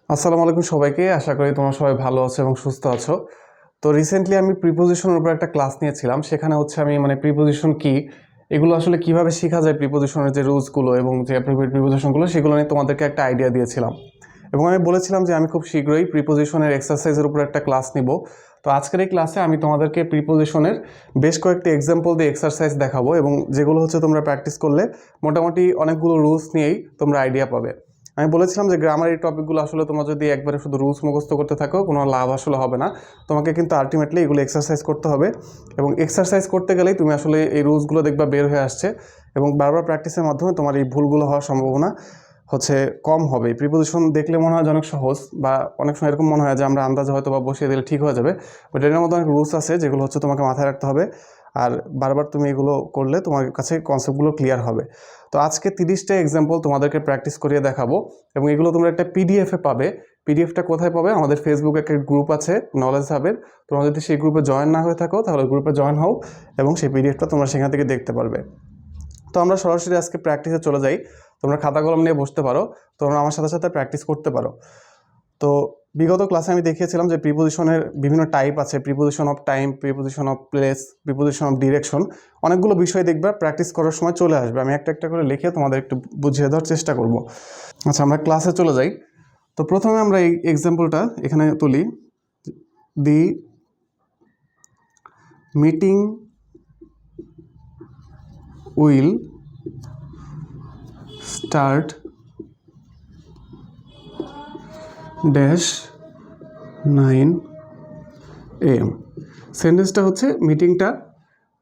আসসালামু আলাইকুম সবাইকে। আশা করি তোমরা সবাই ভালো আছো এবং সুস্থ আছো। তো রিসেন্টলি আমি প্রিপোজিশনের উপর একটা ক্লাস নিয়েছিলাম। সেখানে আমি প্রিপোজিশন কি, এগুলো আসলে কিভাবে শেখা যায়, প্রিপোজিশনের যে রুলসগুলো এবং যে অ্যাপ্রোপ্রিয়েট প্রিপোজিশনগুলো, সেগুলো নিয়ে তোমাদেরকে একটা আইডিয়া দিয়েছিলাম। এবং আমি বলেছিলাম যে আমি খুব শীঘ্রই প্রিপোজিশনের এক্সারসাইজের উপর একটা ক্লাস নিব। তো আজকের এই ক্লাসে আমি তোমাদেরকে প্রিপোজিশনের বেশ কয়েকটি এক্সাম্পল দিয়ে এক্সারসাইজ দেখাবো, এবং যেগুলো তোমরা প্র্যাকটিস করলে মোটামুটি অনেকগুলো রুলস নিয়েই তোমরা আইডিয়া পাবে। আমি বলেছিলাম যে গ্রামার এই টপিকগুলো আসলে তোমরা যদি একবারে শুধু রুলস মুখস্থ করতে থাকো, কোনো লাভ আসলে হবে না। তোমাকে কিন্তু আলটিমেটলি এগুলো এক্সারসাইজ করতে হবে, এবং এক্সারসাইজ করতে গেলেই তুমি আসলে এই রুলসগুলো দেখবা বের হয়ে আসছে, এবং বারবার প্র্যাকটিসের মাধ্যমে তোমার এই ভুলগুলো হওয়ার সম্ভাবনা কম হবে। প্রিপোজিশন দেখলে মনে হয় অনেক সহজ, বা অনেক সময় এরকম মনে হয় যে আমরা আন্দাজে হয়তো বা বসিয়ে দিলে ঠিক হয়ে যাবে, বাট এর মধ্যে অনেক রুলস আছে যেগুলো তোমাকে মাথায় রাখতে হবে। আর বারবার তুমি এগুলো করলে তোমার কাছে কনসেপ্টগুলো ক্লিয়ার হবে। তো আজকে 30টা এক্সাম্পল তোমাদেরকে প্র্যাকটিস করিয়ে দেখাবো, এবং এগুলো তোমরা একটা পিডিএফে পাবে। পিডিএফটা কোথায় পাবে? আমাদের ফেসবুকে একটা গ্রুপ আছে নলেজ হাবের। তোমরা যদি সেই গ্রুপে জয়েন না হয়ে থাকো তাহলে গ্রুপে জয়েন হও, এবং সেই পিডিএফটা তোমরা সেখান থেকে দেখতে পারবে। তো আমরা সরাসরি আজকে প্র্যাকটিসে চলে যাই। তোমরা খাতা কলম নিয়ে বসতে পারো, তোমরা আমার সাথে সাথে প্র্যাকটিস করতে পারো। তো বিগত ক্লাসে আমি দেখিয়েছিলাম যে প্রিপোজিশনের বিভিন্ন টাইপ আছে: preposition of time, preposition of place, preposition of direction. অনেকগুলো বিষয় দেখবে প্র্যাকটিস করার সময় চলে আসবে। আমি একটা একটা করে লিখে তোমাদের একটু বুঝিয়ে দেওয়ার চেষ্টা করব। আচ্ছা, আমরা ক্লাসে চলে যাই। তো প্রথমে আমরা এই এক্সাম্পলটা এখানে তুলি। The meeting will start dash 9 AM। সেন্টেন্সটা মিটিংটা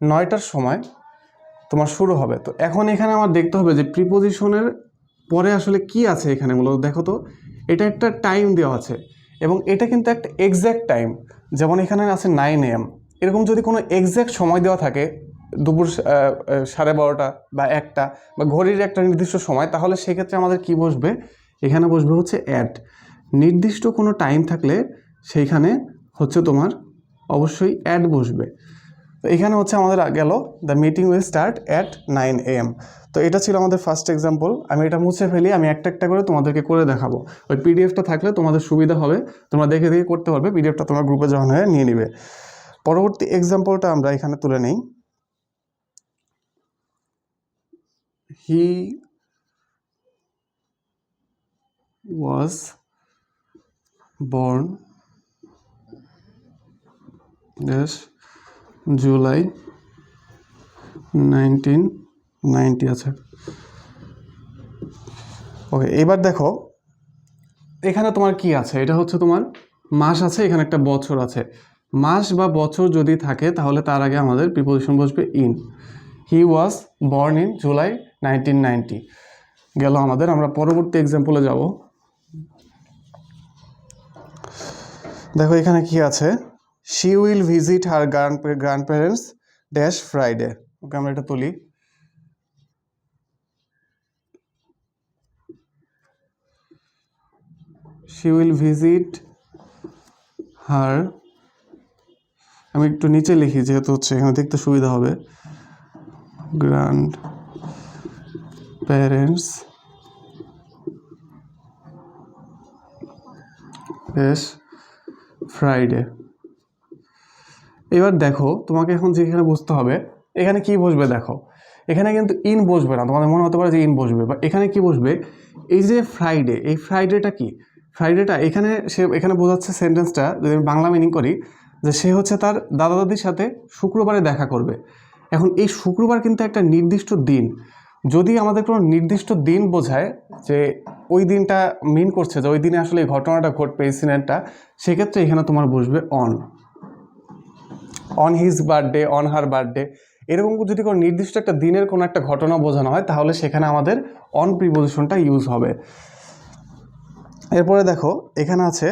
9টার সময় তোমার শুরু হবে। তো এখন এখানে আমার দেখতে হবে যে প্রিপোজিশনের পরে আসলে কি আছে এখানে। মূলত দেখো তো, এটা একটা টাইম দেওয়া আছে, এবং এটা কিন্তু একটা এক্স্যাক্ট টাইম। যেমন এখানে আছে 9 AM। এরকম যদি কোনো এক্স্যাক্ট সময় দেওয়া থাকে, দুপুর 12:30 বা 1টা, বা ঘড়ির একটা নির্দিষ্ট সময়, তাহলে সেক্ষেত্রে আমাদের কি বসবে? এখানে বসবে অ্যাট। নির্দিষ্ট কোনো টাইম থাকলে সেইখানে তোমার অবশ্যই অ্যাট বসবে। তো এখানে আমাদের গেল the meeting will start at 9 AM। তো এটা ছিল আমাদের ফার্স্ট এক্সাম্পল। আমি এটা মুছে ফেলি, আমি একটা একটা করে তোমাদেরকে করে দেখাবো। ওই পিডিএফটা থাকলে তোমাদের সুবিধা হবে, তোমরা দেখে দেখে করতে পারবে। পিডিএফটা তোমরা গ্রুপে জয়েন হয়ে নিয়ে নিবে। পরবর্তী এক্সাম্পলটা আমরা এখানে তুলে নিই। হি ওয়াজ born yes July 1990 আছে। ওকে, এবার দেখো এখানে তোমার কি আছে। এটা তোমার মাস আছে, এখানে একটা বছর আছে। মাস বা বছর যদি থাকে তাহলে তার আগে আমাদের প্রিপোজিশন বসবে in. He was born in July 1990 গেল আমাদের। আমরা পরবর্তী এক্সাম্পলে যাব। দেখো এখানে কি আছে, she will visit her grandparents dash Friday. Okay, আমরা এটা তুলি। শি উইল ভিজিট হার, আমি একটু নিচে লিখি যেহেতু এখানে দেখতে সুবিধা হবে, গ্র্যান্ড প্যারেন্টস ড্যাশ ফ্রাইডে। এবার দেখো তোমাকে এখন যেখানে বুঝতে হবে এখানে কি বসবে। দেখো এখানে কিন্তু ইন বসবে না। তোমাদের মনে হতে পারে যে ইন বসবে, বা এখানে কি বসবে? এই যে ফ্রাইডে, এই ফ্রাইডেটা কি? ফ্রাইডেটা এখানে বোঝাচ্ছে সেন্টেন্সটা, যদি আমি বাংলা মিনিং করি, যে সে তার দাদা দাদির সাথে শুক্রবারে দেখা করবে। এখন এই শুক্রবার কিন্তু একটা নির্দিষ্ট দিন। যদি আমাদের কোনো নির্দিষ্ট দিন বোঝায় যে ওই দিনটা মিন করছে যে ওই দিনে আসলে এই ঘটনাটা ঘটবে, ইনসিডেন্টটা, সেক্ষেত্রে এখানে তোমার বসবে on his birthday, on her birthday. এরকম যদি কোনো নির্দিষ্ট একটা দিনের কোনো একটা ঘটনা বোঝানো হয় তাহলে সেখানে আমাদের অন প্রিপোজিশনটা ইউজ হবে। এরপরে দেখো এখানে আছে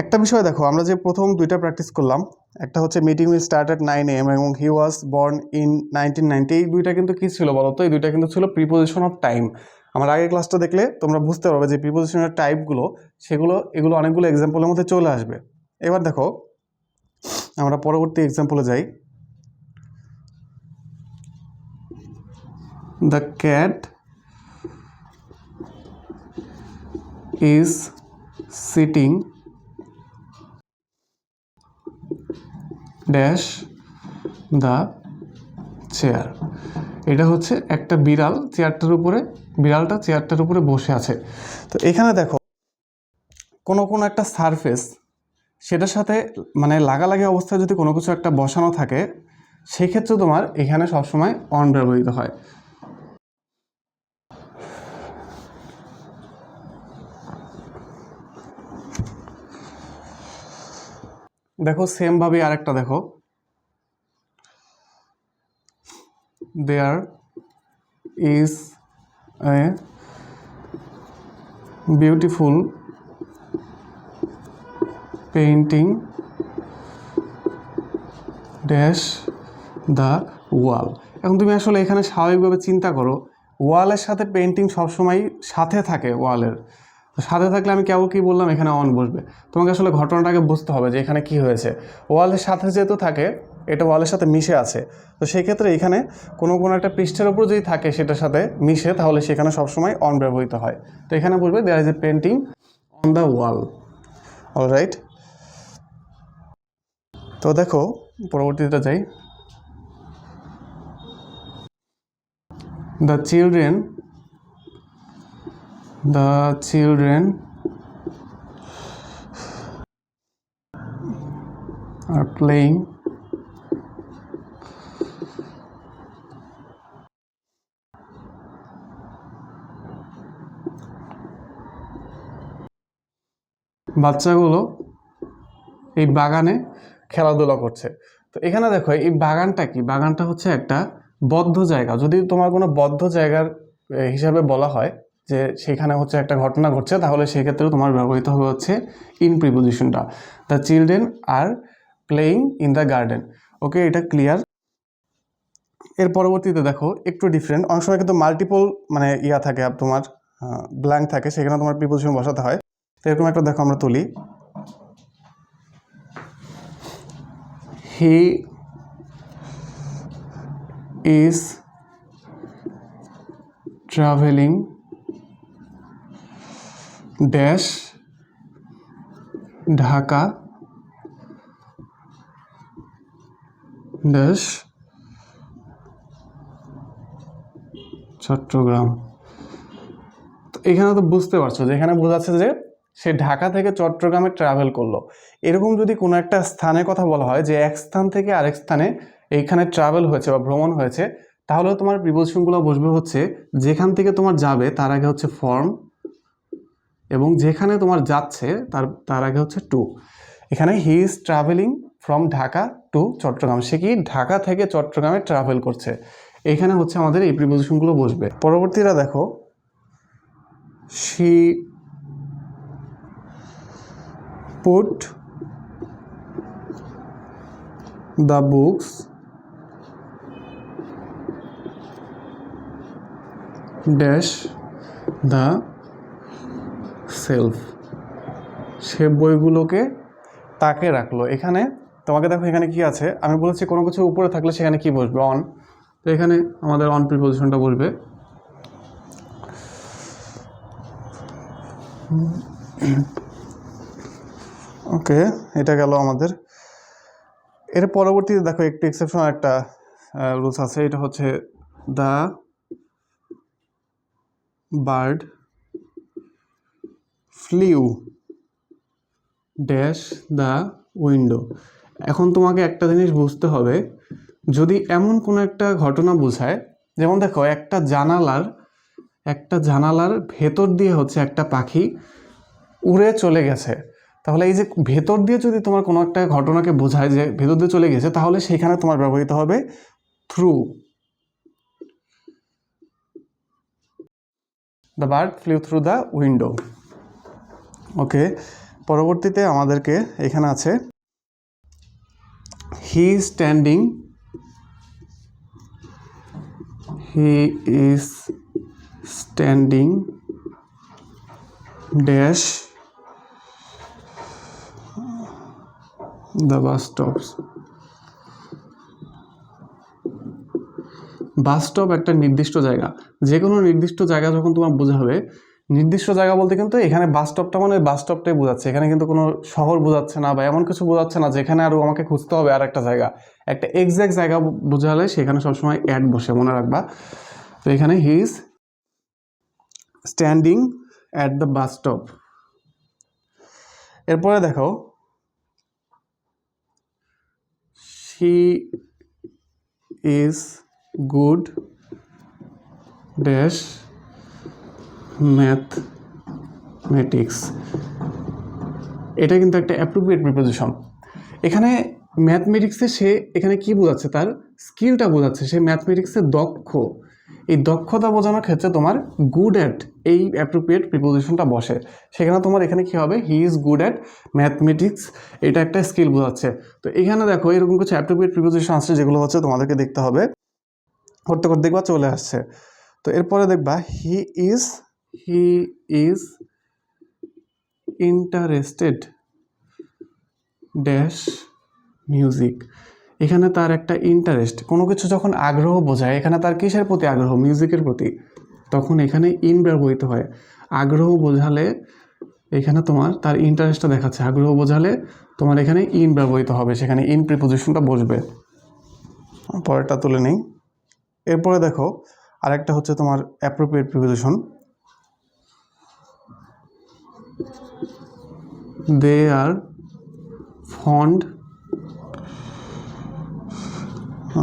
একটা বিষয়। দেখো আমরা যে প্রথম দুইটা প্র্যাকটিস করলাম, একটা meeting will start at 9 AM এবং হি ওয়াজ বর্ন ইন 1990। এই দুইটা কিন্তু কী ছিল বলো তো? এই দুইটা কিন্তু ছিল প্রিপোজিশন অফ টাইম। আমার আগের ক্লাসটা দেখলে তোমরা বুঝতে পারবে যে প্রিপোজিশনের টাইপগুলো এগুলো অনেকগুলো এক্সাম্পলের মধ্যে চলে আসবে। এবার দেখো আমরা পরবর্তী এক্সাম্পলে যাই। The cat is sitting dash the chair. এটা হচ্ছে একটা বিড়ালটা চেয়ারটার উপরে বসে আছে। তো এখানে দেখো কোনো একটা সারফেস, সেটার সাথে মানে লাগালাগি অবস্থায় যদি কোনো কিছু একটা বসানো থাকে, সেক্ষেত্রে তোমার এখানে সবসময় অন ব্যবহৃত হয়। দেখো সেমভাবে আরেকটা দেখো, there is a beautiful painting dash the wall. এখন তুমি আসলে এখানে স্বাভাবিকভাবে চিন্তা করো, ওয়ালের সাথে পেন্টিং সবসময় সাথে থাকে, ওয়ালের সাথে থাকলে আমি কেবল কি বললাম এখানে অন বসবে। তোমাকে আসলে ঘটনাটাকে বুঝতে হবে যে এখানে কি হয়েছে। ওয়ালের সাথে যেহেতু থাকে, এটা ওয়ালের সাথে মিশে আছে, তো সেই ক্ষেত্রে এখানে কোনো একটা পৃষ্ঠের উপর যদি থাকে সেটার সাথে মিশে, তাহলে সেখানে সবসময় অন ব্যবহৃত হয়। তো এখানে বলবে there is a painting on the wall. Alright, তো দেখো পরবর্তীতে যাই। The children are playing বাচ্চাগুলো এই বাগানে খেলাধুলা করছে। তো এখানে দেখো এই বাগানটা কি, বাগানটা হচ্ছে একটা বদ্ধ জায়গা। যদি তোমার কোনো বদ্ধ জায়গার হিসাবে বলা হয় যে সেখানে হচ্ছে একটা ঘটনা ঘটছে, তাহলে সেক্ষেত্রে তোমার ব্যবহৃত হবে হচ্ছে ইন প্রিপোজিশনটা। The children are playing in the garden. Okay, এটা ক্লিয়ার। এর পরবর্তীতে দেখো একটু ডিফারেন্ট, অনেক সময় কিন্তু মাল্টিপল মানে থাকে তোমার, ব্ল্যাঙ্ক থাকে, সেখানে তোমার প্রিপোজিশন বসাতে হয়। তো এরকম একটা দেখো আমরা তুলি, he is travelling dash Dhaka dash Chattogram. তো এখানে তো বুঝতে পারছো যে এখানে বোঝাচ্ছে যে সে ঢাকা থেকে চট্টগ্রামে ট্রাভেল করলো। এরকম যদি কোনো একটা স্থানের কথা বলা হয় যে এক স্থান থেকে আরেক স্থানে এইখানে ট্রাভেল হয়েছে বা ভ্রমণ হয়েছে, তাহলে তোমার প্রিপোজিশনগুলো বসবে হচ্ছে যেখান থেকে তোমার যাবে তার আগে হচ্ছে ফর্ম, এবং যেখানে তোমার যাচ্ছে তার আগে হচ্ছে টু। এখানে he is travelling from Dhaka to Chattogram, সে কি ঢাকা থেকে চট্টগ্রামে ট্রাভেল করছে। এখানে হচ্ছে আমাদের এই প্রিপোজিশনগুলো বসবে। পরবর্তীটা দেখো, she put the books dash the shelf, সে বইগুলোকে তাকে রাখলো। এখানে তোমাকে দেখো এখানে কি আছে, আমি বলেছি কোনো কিছু উপরে থাকলে সেখানে কি বসবে, অন। তো এখানে আমাদের অন প্রিপোজিশনটা বসবে। ওকে, এটা গেল আমাদের। এর পরবর্তীতে দেখো একটু এক্সেপশনাল একটা রুলস আছে, এটা হচ্ছে the bird flew dash the window. এখন তোমাকে একটা জিনিস বুঝতে হবে, যদি এমন কোনো একটা ঘটনা বোঝায়, যেমন দেখো একটা জানালার ভেতর দিয়ে হচ্ছে একটা পাখি উড়ে চলে গেছে, তাহলে এই যে ভেতর দিয়ে যদি তোমার কোনো একটা ঘটনাকে বোঝায় যে ভেতর দিয়ে চলে গেছে, তাহলে সেখানে তোমার ব্যবহৃত হবে through. The bird flew through the window. Okay, পরবর্তীতে আমাদেরকে এখানে আছে he is standing dash the bus stops. Bus stop একটা নির্দিষ্ট জায়গা, যে কোনো নির্দিষ্ট জায়গা যখন তোমার বোঝাবে, নির্দিষ্ট জায়গা বলতে কিন্তু এখানে বাস স্টপটা মানে বাস স্টপটাই বোঝাচ্ছে, এখানে কিন্তু কোনো শহর বোঝাচ্ছে না বা এমন কিছু বোঝাচ্ছে না যেখানে আরও আমাকে খুঁজতে হবে আর একটা জায়গা। একটা এক্স্যাক্ট জায়গা বোঝালে সেখানে সবসময় অ্যাট বসে, মনে রাখবা। তো এখানে he is standing at the bus stop. এরপরে দেখো she is good dash mathematics. এটা কিন্তু একটা অ্যাপ্রোপ্রিয়েট প্রিপোজিশন। এখানে ম্যাথমেটিক্সে সে এখানে কি বোঝাচ্ছে, তার স্কিলটা বোঝাচ্ছে, সে ম্যাথমেটিক্সে দক্ষ। এই দক্ষতা বোঝানোর ক্ষেত্রে তোমার গুড অ্যাট এই অ্যাপ্রোপ্রিয়েট প্রিপোজিশনটা বসে। সেখানে তোমার এখানে কি হবে, he is good at mathematics, এটা একটা স্কিল বোঝাচ্ছে। তো এখানে দেখো এরকম কিছু অ্যাপ্রোপ্রিয়েট প্রিপোজিশন আসছে যেগুলো হচ্ছে তোমাদেরকে দেখতে হবে, করতে করতে দেখবা চলে আসছে। তো এরপরে দেখবা he is interested dash music. এখানে তার একটা ইন্টারেস্ট, কোনো কিছু যখন আগ্রহ বোঝায়, এখানে তার কিসের প্রতি আগ্রহ, মিউজিকের প্রতি, তখন এখানে ইন ব্যবহৃত হয়। আগ্রহ বোঝালে এখানে তোমার তার ইন্টারেস্টটা দেখাচ্ছে, আগ্রহ বোঝালে তোমার এখানে ইন ব্যবহৃত হবে, সেখানে ইন প্রিপোজিশনটা বসবে। পরেরটা তুলে নেই। এরপরে দেখো আরেকটা হচ্ছে তোমার appropriate preposition, they are fond,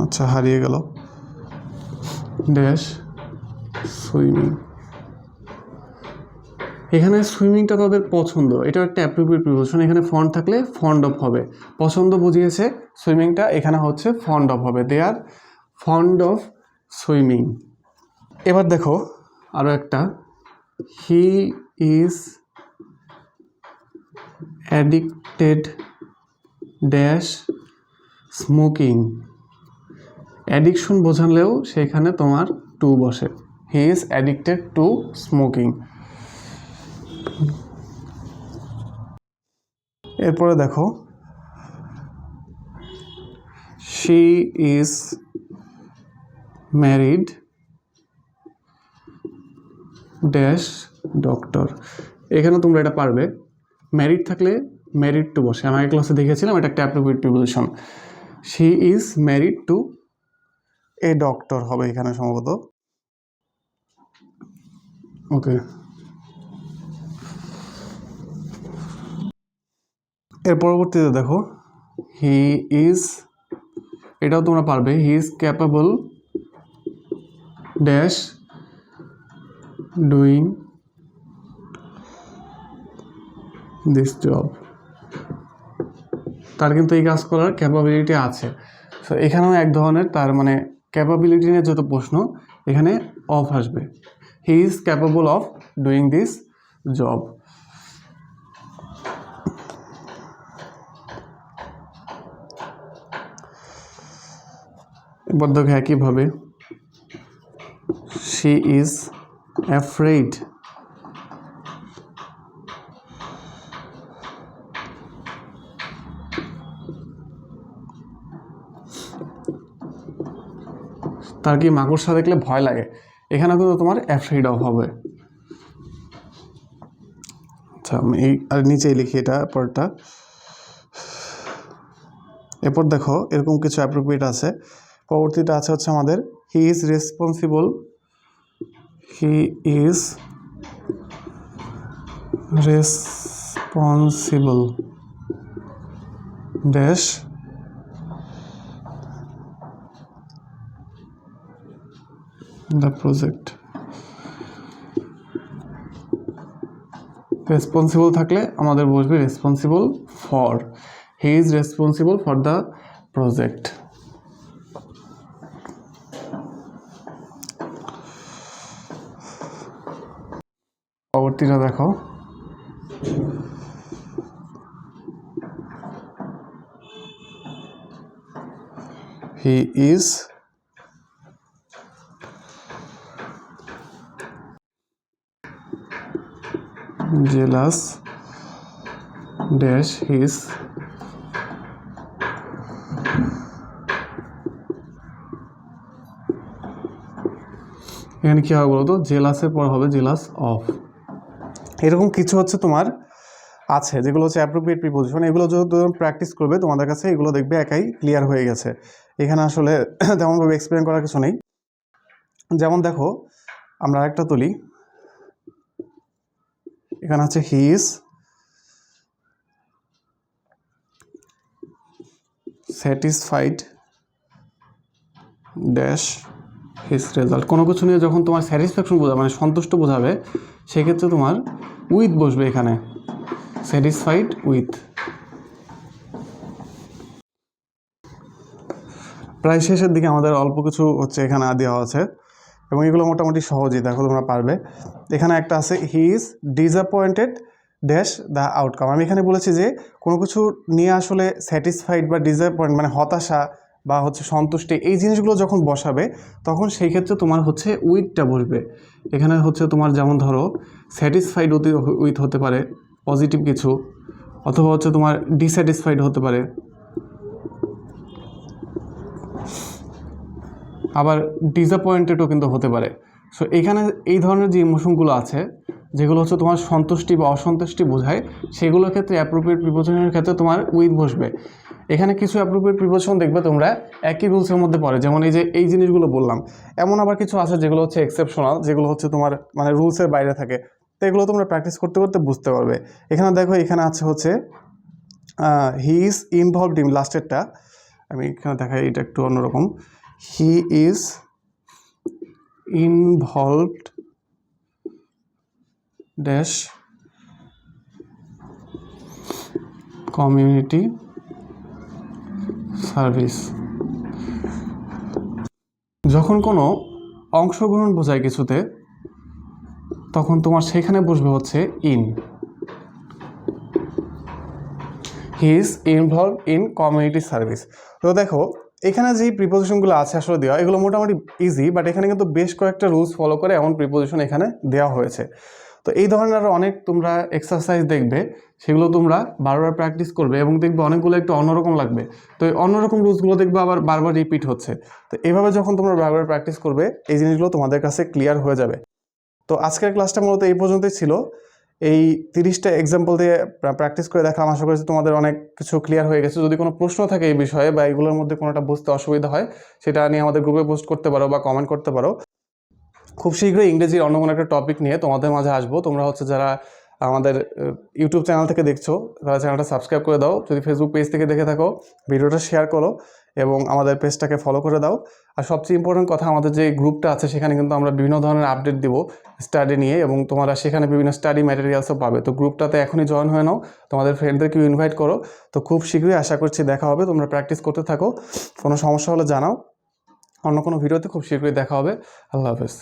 আচ্ছা হারিয়ে গেল, ড্যাশ সুইমিং। এখানে সুইমিংটা তাদের পছন্দ, এটা একটা অ্যাপ্রোপ্রিয়েট প্রিপোজিশন। এখানে ফন্ড থাকলে ফন্ড অফ হবে, পছন্দ বুঝিয়েছে, সুইমিংটা এখানে হচ্ছে ফন্ড অফ হবে, they are fond of swimming. এবার দেখো আরও একটা, he is addicted dash smoking. Addiction বোঝালেও সেখানে তোমার টু বসে, he is addicted to smoking. এরপরে দেখো she is married dash doctor. এখানে তোমরা এটা পারবে, ম্যারিড থাকলে ম্যারিড টু বসে, আমি আগের ক্লাসে দেখেছিলাম, এটা একটা appropriate preposition. She is married to a doctor হবে এখানে সম্ভবত। ওকে, এর পরবর্তীতে দেখো হি ইজ, এটাও তোমরা পারবে, he is capable dash doing this job. তার কিন্তু এই কাজ করার ক্যাপাবিলিটি আছে। সো এখানেও এক ধরনের তার মানে ক্যাপাবিলিটি নিয়ে যত প্রশ্ন এখানে অফ আসবে, he is capable of doing this job. এবার দেখো একইভাবে শি ইজ অ্যাফ্রেড তার কি মাকড়সা দেখলে ভয় লাগে, এখানে কিন্তু তোমার অ্যাফ্রেড অফ হবে। আচ্ছা আমি এই আর নিচেই লিখি এটা পরটা। এরপর দেখো এরকম কিছু অ্যাপ্রোপ্রিয়েট আছে, পরবর্তীটা আছে হচ্ছে আমাদের he is responsible, he is responsible dash the project. Responsible থাকলে আমাদের বসবে responsible for, he is responsible for the project. পরবর্তীটা দেখো he is jealous dash his এখানে কি হবে বলতো, জেলাসের পর হবে জেলাস অফ, এরকম কিছু হচ্ছে তোমার আছে যেগুলো হচ্ছে অ্যাপ্রোপ্রিয়েট প্রিপোজিশন। এগুলো যদি প্র্যাকটিস করবে তোমাদের কাছে এগুলো দেখবে একাই ক্লিয়ার হয়ে গেছে। এখানে আসলে তেমনভাবে এক্সপ্লেন করার কিছু নেই। যেমন দেখো আমরা একটা তুলি, এখানে আছে he is satisfied dash his result. কোনো কিছু নিয়ে যখন তোমার স্যাটিসফ্যাকশন বোঝাবে মানে সন্তুষ্ট বোঝাবে সেক্ষেত্রে তোমার উইথ বসবে এখানে, স্যাটিসফাইড উইথ। প্রায় শেষের দিকে আমাদের অল্প কিছু হচ্ছে এখানে দেওয়া আছে এবং এগুলো মোটামুটি সহজই, দেখো তোমরা পারবে। এখানে একটা আছে he is disappointed dash the outcome. আমি এখানে বলেছি যে কোনো কিছু নিয়ে আসলে স্যাটিসফাইড বা ডিসঅ্যাপয়েন্ট মানে হতাশা বা হচ্ছে সন্তুষ্টি এই জিনিসগুলো যখন বসাবে তখন সেই ক্ষেত্রে তোমার হচ্ছে উইথটা বসবে। এখানে হচ্ছে তোমার যেমন ধরো স্যাটিসফাইড উইথ হতে পারে পজিটিভ কিছু, অথবা হচ্ছে তোমার ডিস্যাটিসফাইড হতে পারে, আবার ডিসঅ্যাপয়েন্টেডও কিন্তু হতে পারে। সো এখানে এই ধরনের যে ইমোশনগুলো আছে যেগুলো হচ্ছে তোমার সন্তুষ্টি বা অসন্তুষ্টি বোঝায় সেগুলোর ক্ষেত্রে অ্যাপ্রোপ্রিয়েট প্রিপোজিশনের ক্ষেত্রে তোমার উইথ বসবে। এখানে কিছু অ্যাপ্রোপ্রিয়েট প্রিপোজিশন দেখবে তোমরা একই রুলসের মধ্যে পড়ে, যেমন এই যে এই জিনিসগুলো বললাম। এমন আবার কিছু আছে যেগুলো হচ্ছে এক্সেপশনাল, যেগুলো হচ্ছে তোমার মানে রুলসের বাইরে থাকে, তো এগুলো তোমরা প্র্যাকটিস করতে করতে বুঝতে পারবে। এখানে দেখো এখানে আছে হচ্ছে হি ইজ ইনভলভড ইন, লাস্টেরটা আমি এখানে দেখাই, এটা একটু অন্যরকম। He is involved dash community service. যখন কোনো অংশগ্রহণ বোঝায় কিছুতে তখন তোমার সেখানে বসবে হচ্ছে in, he is involved in community service. তো দেখো এখানে যে প্রিপোজিশনগুলো আছে আসলে দেওয়া এগুলো মোটামুটি ইজি, বাট এখানে কিন্তু বেশ কয়েকটা রুলস ফলো করে এমন প্রিপোজিশন এখানে দেওয়া হয়েছে। তো এই ধরনের আরও অনেক তোমরা এক্সারসাইজ দেখবে, সেগুলো তোমরা বারবার প্র্যাকটিস করবে এবং দেখবে অনেকগুলো একটু অন্যরকম লাগবে। তো এই অন্যরকম রুলসগুলো দেখবে আবার বারবার রিপিট হচ্ছে। তো এইভাবে যখন তোমরা বারবার প্র্যাকটিস করবে এই জিনিসগুলো তোমাদের কাছে ক্লিয়ার হয়ে যাবে। তো আজকের ক্লাসটা মূলত এই পর্যন্তই ছিল। এই 30টা এক্সাম্পল দিয়ে প্র্যাকটিস করে দেখলাম, আশা করছি তোমাদের অনেক কিছু ক্লিয়ার হয়ে গেছে। যদি কোনো প্রশ্ন থাকে এই বিষয়ে বা এগুলোর মধ্যে কোনোটা বুঝতে অসুবিধা হয় সেটা নিয়ে আমাদের গ্রুপে পোস্ট করতে পারো বা কমেন্ট করতে পারো। খুব শীঘ্রই ইংরেজির অন্য কোনো একটা টপিক নিয়ে তোমাদের মাঝে আসবো। তোমরা হচ্ছে যারা আমাদের ইউটিউব চ্যানেল থেকে দেখছো তারা চ্যানেলটা সাবস্ক্রাইব করে দাও, যদি ফেসবুক পেজ থেকে দেখে থাকো ভিডিওটা শেয়ার করো এবং আমাদের পেজটাকে ফলো করে দাও। আর সবচেয়ে ইম্পর্টেন্ট কথা, আমাদের যে গ্রুপটা আছে সেখানে কিন্তু আমরা বিভিন্ন ধরনের আপডেট দিব স্টাডি নিয়ে এবং তোমরা সেখানে বিভিন্ন স্টাডি ম্যাটেরিয়ালসও পাবে। তো গ্রুপটাতে এখনই জয়েন হয়ে নাও, তোমাদের ফ্রেন্ডদেরকেও ইনভাইট করো। তো খুব শীঘ্রই আশা করছি দেখা হবে। তোমরা প্র্যাকটিস করতে থাকো, কোনো সমস্যা হলে জানাও। অন্য কোনো ভিডিওতে খুব শীঘ্রই দেখা হবে। আল্লাহ হাফেজ।